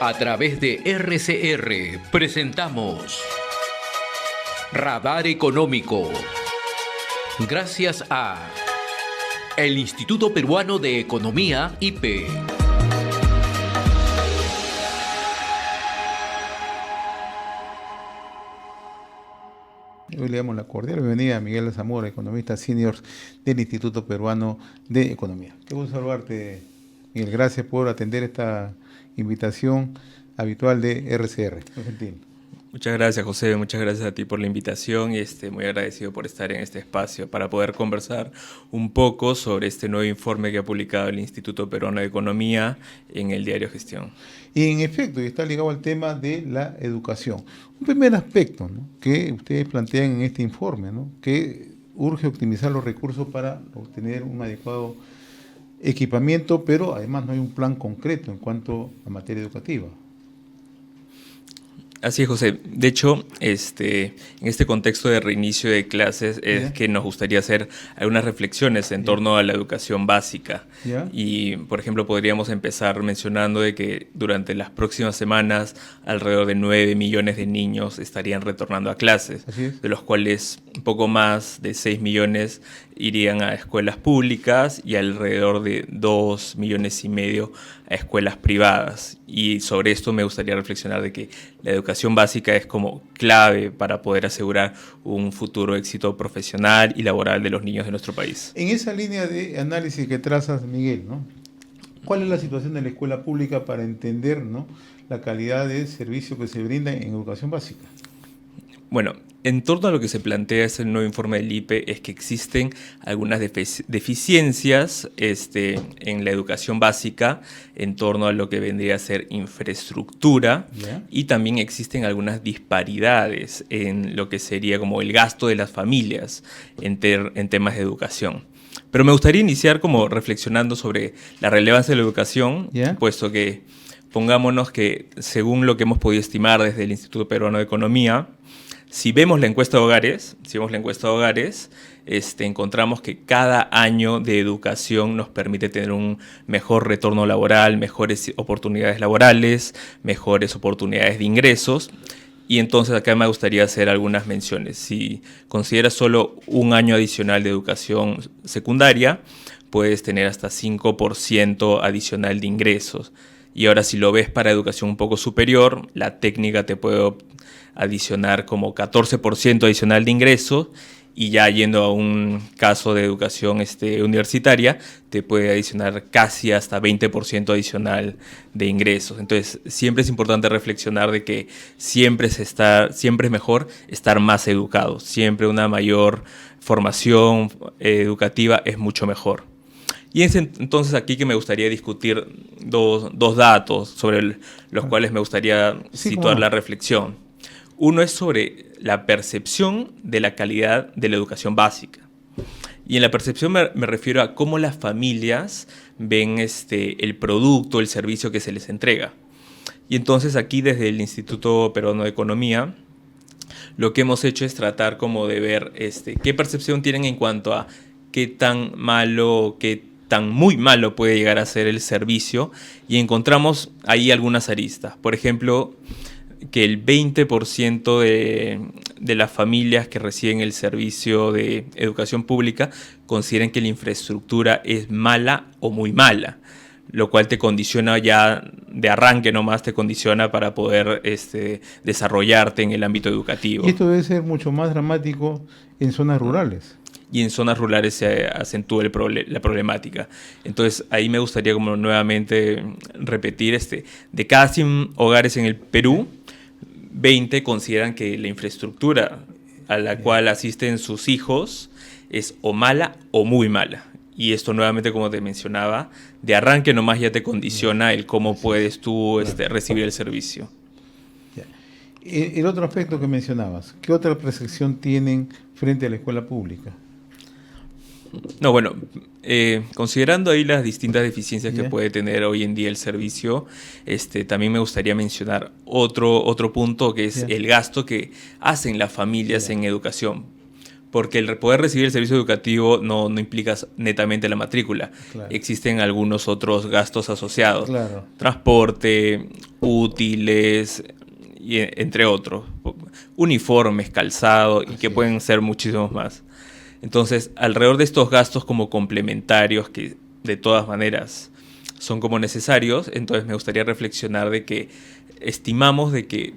A través de RCR presentamos Radar Económico. Gracias a el Instituto Peruano de Economía, IPE. Hoy le damos la cordial bienvenida a Miguel Zamora, economista senior del Instituto Peruano de Economía. Qué gusto saludarte, Miguel. Gracias por atender esta invitación habitual de RCR. Muy gentil. Muchas gracias, José. Muchas gracias a ti por la invitación y muy agradecido por estar en este espacio para poder conversar un poco sobre este nuevo informe que ha publicado el Instituto Peruano de Economía en el diario Gestión. Y en efecto, y está ligado al tema de la educación. Un primer aspecto, ¿no?, que ustedes plantean en este informe, ¿no?, que urge optimizar los recursos para obtener un adecuado equipamiento, pero además no hay un plan concreto en cuanto a materia educativa. Así es, José. De hecho, en este contexto de reinicio de clases es que nos gustaría hacer algunas reflexiones en torno a la educación básica. Y, por ejemplo, podríamos empezar mencionando de que durante las próximas semanas alrededor de 9 millones de niños estarían retornando a clases, de los cuales un poco más de 6 millones irían a escuelas públicas y alrededor de 2,5 millones a escuelas privadas. Y sobre esto me gustaría reflexionar de que la educación básica es como clave para poder asegurar un futuro éxito profesional y laboral de los niños de nuestro país. En esa línea de análisis que trazas, Miguel, ¿no?, ¿cuál es la situación de la escuela pública para entender, ¿no?, la calidad de servicio que se brinda en educación básica? Bueno, en torno a lo que se plantea ese nuevo informe del IPE es que existen algunas deficiencias en la educación básica en torno a lo que vendría a ser infraestructura, y también existen algunas disparidades en lo que sería como el gasto de las familias en temas de educación. Pero me gustaría iniciar como reflexionando sobre la relevancia de la educación, puesto que pongámonos que según lo que hemos podido estimar desde el Instituto Peruano de Economía, si vemos la encuesta de hogares, encontramos que cada año de educación nos permite tener un mejor retorno laboral, mejores oportunidades laborales, mejores oportunidades de ingresos. Y entonces acá me gustaría hacer algunas menciones. Si consideras solo un año adicional de educación secundaria, puedes tener hasta 5% adicional de ingresos. Y ahora si lo ves para educación un poco superior, la técnica te puede adicionar como 14% adicional de ingresos, y ya yendo a un caso de educación universitaria, te puede adicionar casi hasta 20% adicional de ingresos. Entonces, siempre es importante reflexionar de que siempre es mejor estar más educado. Siempre una mayor formación educativa es mucho mejor. Y es entonces aquí que me gustaría discutir dos datos sobre los cuales me gustaría situar la reflexión. Uno es sobre la percepción de la calidad de la educación básica. Y en la percepción me refiero a cómo las familias ven el producto, el servicio que se les entrega. Y entonces aquí desde el Instituto Peruano de Economía, lo que hemos hecho es tratar como de ver qué percepción tienen en cuanto a qué tan malo, qué tan muy malo puede llegar a ser el servicio, y encontramos ahí algunas aristas. Por ejemplo, que el 20% de las familias que reciben el servicio de educación pública consideran que la infraestructura es mala o muy mala, lo cual te condiciona ya de arranque nomás, te condiciona para poder desarrollarte en el ámbito educativo. Y esto debe ser mucho más dramático en zonas rurales. Y en zonas rurales se acentúa la problemática. Entonces, ahí me gustaría como nuevamente repetir, de cada 100 hogares en el Perú, 20 consideran que la infraestructura a la cual asisten sus hijos es o mala o muy mala. Y esto nuevamente, como te mencionaba, de arranque nomás ya te condiciona el cómo puedes tú recibir el servicio. El otro aspecto que mencionabas, ¿qué otra percepción tienen frente a la escuela pública? No, bueno, considerando ahí las distintas deficiencias que puede tener hoy en día el servicio, también me gustaría mencionar otro punto, que es el gasto que hacen las familias en educación. Porque el poder recibir el servicio educativo no implica netamente la matrícula. Existen algunos otros gastos asociados. Transporte, útiles, y entre otros, uniformes, calzado, y que pueden ser muchísimos más. Entonces, alrededor de estos gastos como complementarios, que de todas maneras son como necesarios, entonces me gustaría reflexionar de que estimamos de que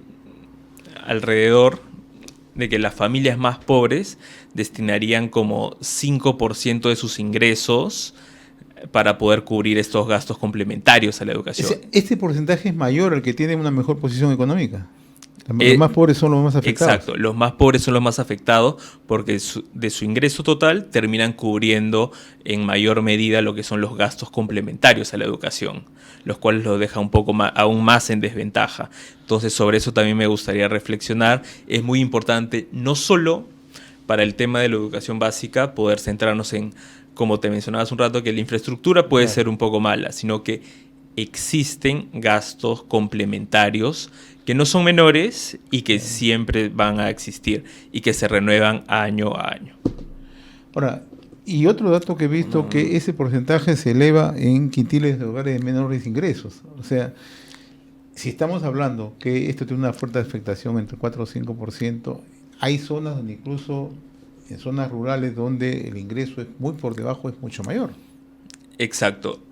alrededor de que las familias más pobres destinarían como 5% de sus ingresos para poder cubrir estos gastos complementarios a la educación. Este porcentaje es mayor al que tiene una mejor posición económica. Los más pobres son los más afectados. Exacto, los más pobres son los más afectados porque de su ingreso total terminan cubriendo en mayor medida lo que son los gastos complementarios a la educación, los cuales los deja un poco más, aún más en desventaja. Entonces, sobre eso también me gustaría reflexionar. Es muy importante, no solo para el tema de la educación básica, poder centrarnos en, como te mencionaba hace un rato, que la infraestructura puede ser un poco mala, sino que existen gastos complementarios que no son menores y que siempre van a existir y que se renuevan año a año. Ahora, y otro dato que he visto, que ese porcentaje se eleva en quintiles de hogares de menores ingresos. O sea, si estamos hablando que esto tiene una fuerte afectación entre 4 o 5%, hay zonas donde incluso en zonas rurales donde el ingreso es muy por debajo, es mucho mayor. Exacto.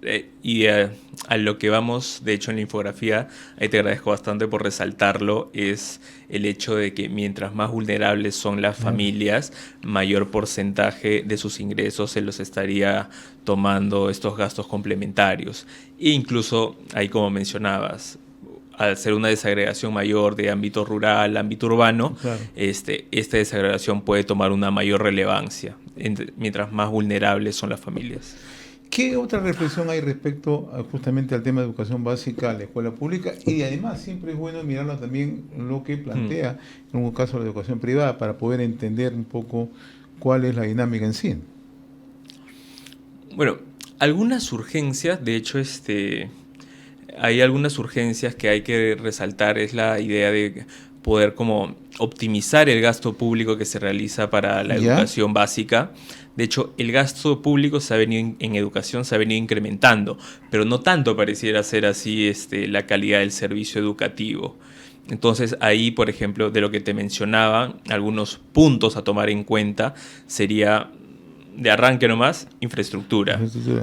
A lo que vamos, de hecho, en la infografía, ahí te agradezco bastante por resaltarlo, es el hecho de que mientras más vulnerables son las familias, mayor porcentaje de sus ingresos se los estaría tomando estos gastos complementarios. E incluso, ahí como mencionabas, al ser una desagregación mayor de ámbito rural, ámbito urbano, Claro. Esta desagregación puede tomar una mayor relevancia, mientras más vulnerables son las familias. ¿Qué otra reflexión hay respecto justamente al tema de educación básica, la escuela pública? Y además siempre es bueno mirarlo también lo que plantea en un caso la educación privada para poder entender un poco cuál es la dinámica en sí. Bueno, algunas urgencias, de hecho, hay algunas urgencias que hay que resaltar, es la idea de poder como optimizar el gasto público que se realiza para la educación básica. De hecho, el gasto público en educación se ha venido incrementando, pero no tanto pareciera ser así la calidad del servicio educativo. Entonces, ahí, por ejemplo, de lo que te mencionaba, algunos puntos a tomar en cuenta sería, de arranque nomás, infraestructura.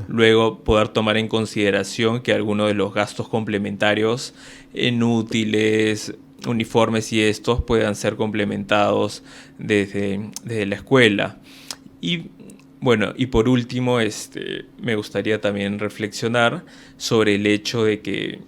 Luego, poder tomar en consideración que algunos de los gastos complementarios en útiles, uniformes y estos puedan ser complementados desde la escuela. Y bueno, y por último, me gustaría también reflexionar sobre el hecho de que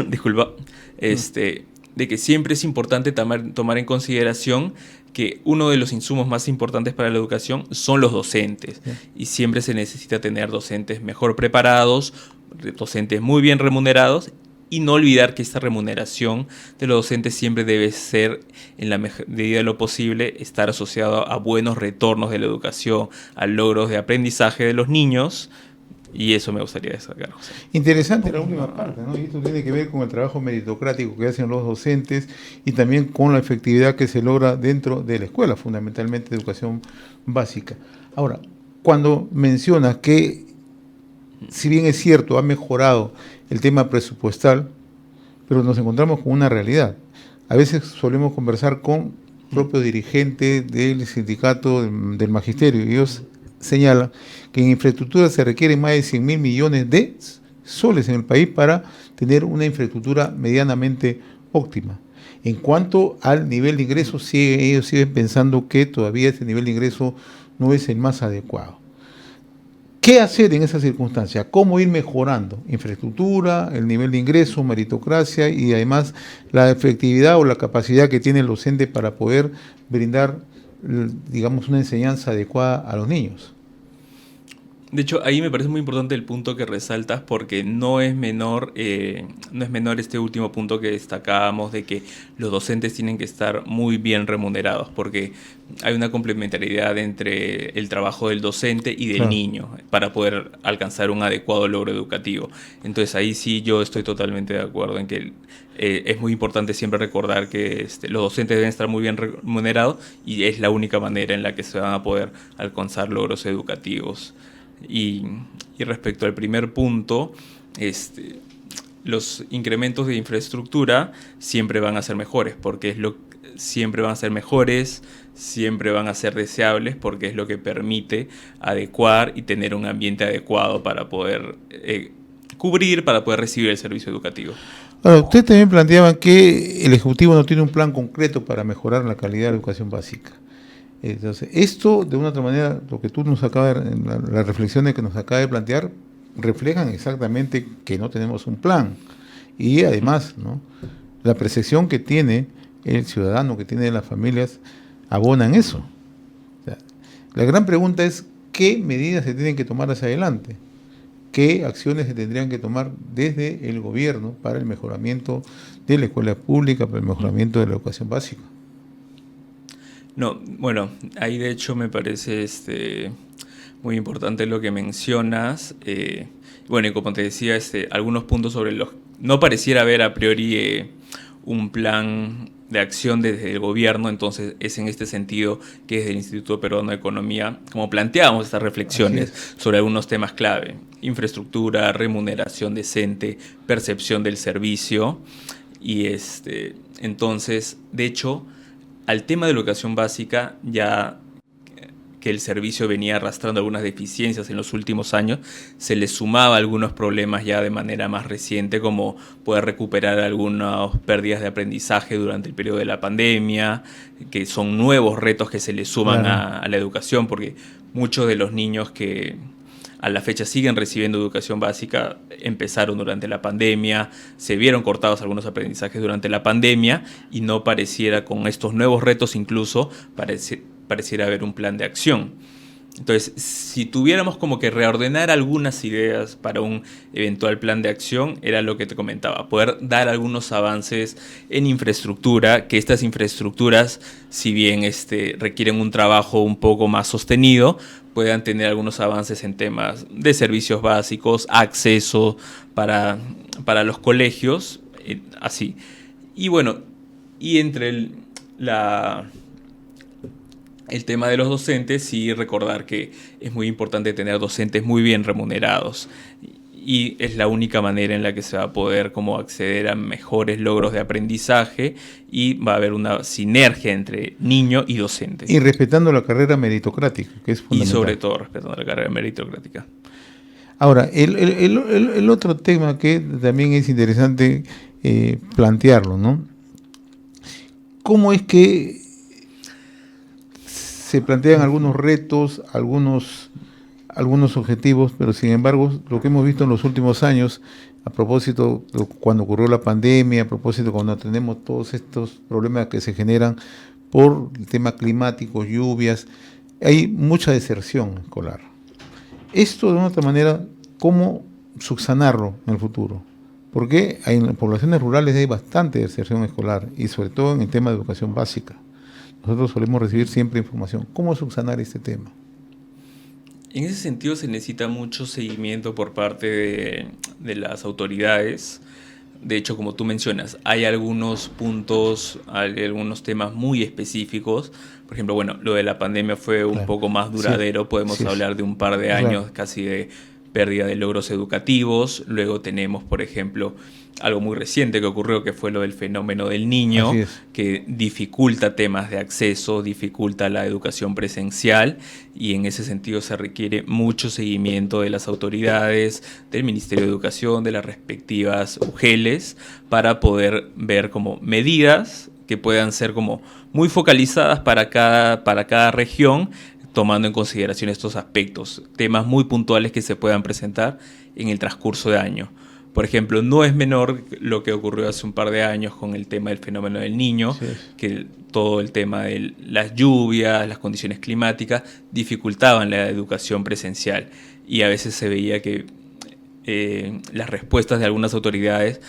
disculpa, de que siempre es importante tomar en consideración que uno de los insumos más importantes para la educación son los docentes. Y siempre se necesita tener docentes mejor preparados, docentes muy bien remunerados, y no olvidar que esta remuneración de los docentes siempre debe ser, en la medida de lo posible, estar asociado a buenos retornos de la educación, a logros de aprendizaje de los niños, y eso me gustaría destacar, José. Interesante la última parte, ¿no? Y esto tiene que ver con el trabajo meritocrático que hacen los docentes y también con la efectividad que se logra dentro de la escuela, fundamentalmente de educación básica. Ahora, cuando mencionas que, si bien es cierto, ha mejorado el tema presupuestal, pero nos encontramos con una realidad. A veces solemos conversar con propios dirigentes del sindicato del magisterio y ellos señalan que en infraestructura se requieren más de 100.000 millones de soles en el país para tener una infraestructura medianamente óptima. En cuanto al nivel de ingreso, ellos siguen pensando que todavía ese nivel de ingreso no es el más adecuado. ¿Qué hacer en esas circunstancias? ¿Cómo ir mejorando? Infraestructura, el nivel de ingreso, meritocracia y además la efectividad o la capacidad que tiene el docente para poder brindar, digamos, una enseñanza adecuada a los niños. De hecho, ahí me parece muy importante el punto que resaltas porque no es menor este último punto que destacábamos de que los docentes tienen que estar muy bien remunerados porque hay una complementariedad entre el trabajo del docente y del niño para poder alcanzar un adecuado logro educativo. Entonces ahí sí yo estoy totalmente de acuerdo en que es muy importante siempre recordar que los docentes deben estar muy bien remunerados y es la única manera en la que se van a poder alcanzar logros educativos. Y Y respecto al primer punto, los incrementos de infraestructura siempre van a ser mejores, porque siempre van a ser mejores, siempre van a ser deseables, porque es lo que permite adecuar y tener un ambiente adecuado para poder cubrir, para poder recibir el servicio educativo. Ahora, ustedes también planteaban que el Ejecutivo no tiene un plan concreto para mejorar la calidad de la educación básica. Entonces, esto, de una otra manera, lo que tú nos acabas, las reflexiones que nos acaba de plantear, reflejan exactamente que no tenemos un plan. Y además, ¿no?, la percepción que tiene el ciudadano, que tiene las familias, abona en eso. O sea, la gran pregunta es, ¿qué medidas se tienen que tomar hacia adelante? ¿Qué acciones se tendrían que tomar desde el gobierno para el mejoramiento de la escuela pública, para el mejoramiento de la educación básica? No, bueno, ahí de hecho me parece muy importante lo que mencionas. Bueno, y como te decía, algunos puntos sobre los... No pareciera haber a priori un plan de acción desde el gobierno, entonces es en este sentido que desde el Instituto Peruano de Economía, como planteábamos estas reflexiones sobre algunos temas clave: infraestructura, remuneración decente, percepción del servicio, y entonces, de hecho, al tema de educación básica, ya que el servicio venía arrastrando algunas deficiencias en los últimos años, se le sumaba algunos problemas ya de manera más reciente, como poder recuperar algunas pérdidas de aprendizaje durante el periodo de la pandemia, que son nuevos retos que se le suman a la educación, porque muchos de los niños que a la fecha siguen recibiendo educación básica empezaron durante la pandemia, se vieron cortados algunos aprendizajes durante la pandemia, y no pareciera, con estos nuevos retos incluso, pareciera haber un plan de acción. Entonces, si tuviéramos como que reordenar algunas ideas para un eventual plan de acción, era lo que te comentaba: poder dar algunos avances en infraestructura, que estas infraestructuras, si bien requieren un trabajo un poco más sostenido, puedan tener algunos avances en temas de servicios básicos, acceso para los colegios, así. Y bueno, y entre el tema de los docentes, sí recordar que es muy importante tener docentes muy bien remunerados, y es la única manera en la que se va a poder como acceder a mejores logros de aprendizaje, y va a haber una sinergia entre niño y docente. Y respetando la carrera meritocrática, que es fundamental. Y sobre todo respetando la carrera meritocrática. Ahora, el otro tema que también es interesante plantearlo, ¿no? ¿Cómo es que se plantean algunos retos, algunos objetivos, pero sin embargo, lo que hemos visto en los últimos años, a propósito de cuando ocurrió la pandemia, a propósito cuando tenemos todos estos problemas que se generan por el tema climático, lluvias, hay mucha deserción escolar. Esto, de una otra manera, ¿cómo subsanarlo en el futuro? Porque en las poblaciones rurales hay bastante deserción escolar, y sobre todo en el tema de educación básica. Nosotros solemos recibir siempre información. ¿Cómo subsanar este tema? En ese sentido se necesita mucho seguimiento por parte de las autoridades. De hecho, como tú mencionas, hay algunos puntos, hay algunos temas muy específicos. Por ejemplo, bueno, lo de la pandemia fue un poco más duradero. Podemos hablar de un par de años casi de pérdida de logros educativos. Luego tenemos, por ejemplo, algo muy reciente que ocurrió, que fue lo del fenómeno del niño, que dificulta temas de acceso, dificulta la educación presencial, y en ese sentido se requiere mucho seguimiento de las autoridades, del Ministerio de Educación, de las respectivas UGELes, para poder ver como medidas que puedan ser como muy focalizadas para cada región, tomando en consideración estos aspectos, temas muy puntuales que se puedan presentar en el transcurso de año. Por ejemplo, no es menor lo que ocurrió hace un par de años con el tema del fenómeno del niño, que todo el tema de las lluvias, las condiciones climáticas, dificultaban la educación presencial, y a veces se veía que las respuestas de algunas autoridades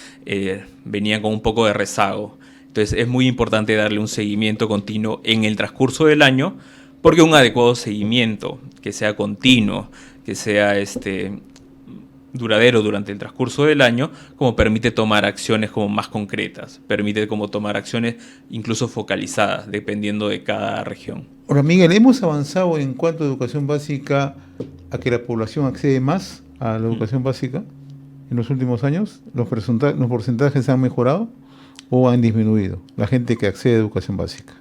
venían con un poco de rezago. Entonces es muy importante darle un seguimiento continuo en el transcurso del año, porque un adecuado seguimiento, que sea continuo, que sea duradero durante el transcurso del año, como permite tomar acciones como más concretas, permite como tomar acciones incluso focalizadas, dependiendo de cada región. Ahora, Miguel, ¿hemos avanzado en cuanto a educación básica a que la población accede más a la educación básica en los últimos años? ¿Los porcentajes han mejorado o han disminuido? La gente que accede a educación básica.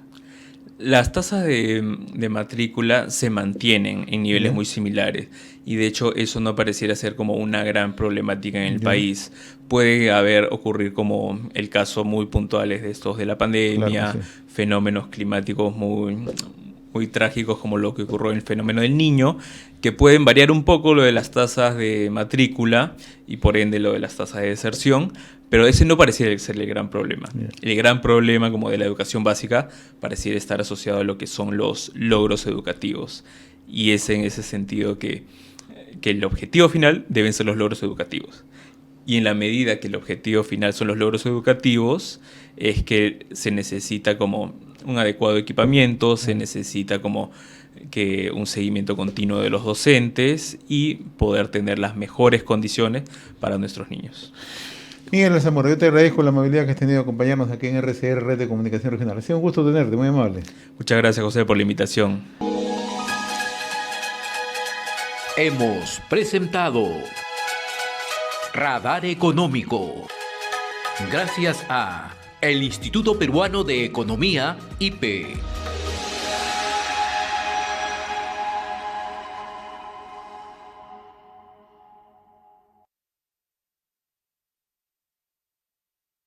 Las tasas de matrícula se mantienen en niveles Ya. muy similares y de hecho eso no pareciera ser como una gran problemática en el Ya. país. Puede ocurrir como el caso muy puntuales de estos de la pandemia, Claro que sí. fenómenos climáticos muy trágicos como lo que ocurrió en el fenómeno del Niño, que pueden variar un poco lo de las tasas de matrícula y por ende lo de las tasas de deserción, pero ese no pareciera ser el gran problema. Bien. El gran problema como de la educación básica pareciera estar asociado a lo que son los logros educativos y es en ese sentido que el objetivo final deben ser los logros educativos. Y en la medida que el objetivo final son los logros educativos, es que se necesita como un adecuado equipamiento, se necesita como que un seguimiento continuo de los docentes y poder tener las mejores condiciones para nuestros niños. Miguel Zamora, yo te agradezco la amabilidad que has tenido de acompañarnos aquí en RCR, Red de Comunicación Regional. Ha sido un gusto tenerte, muy amable. Muchas gracias, José, por la invitación. Hemos presentado Radar Económico. Gracias a el Instituto Peruano de Economía, IPE.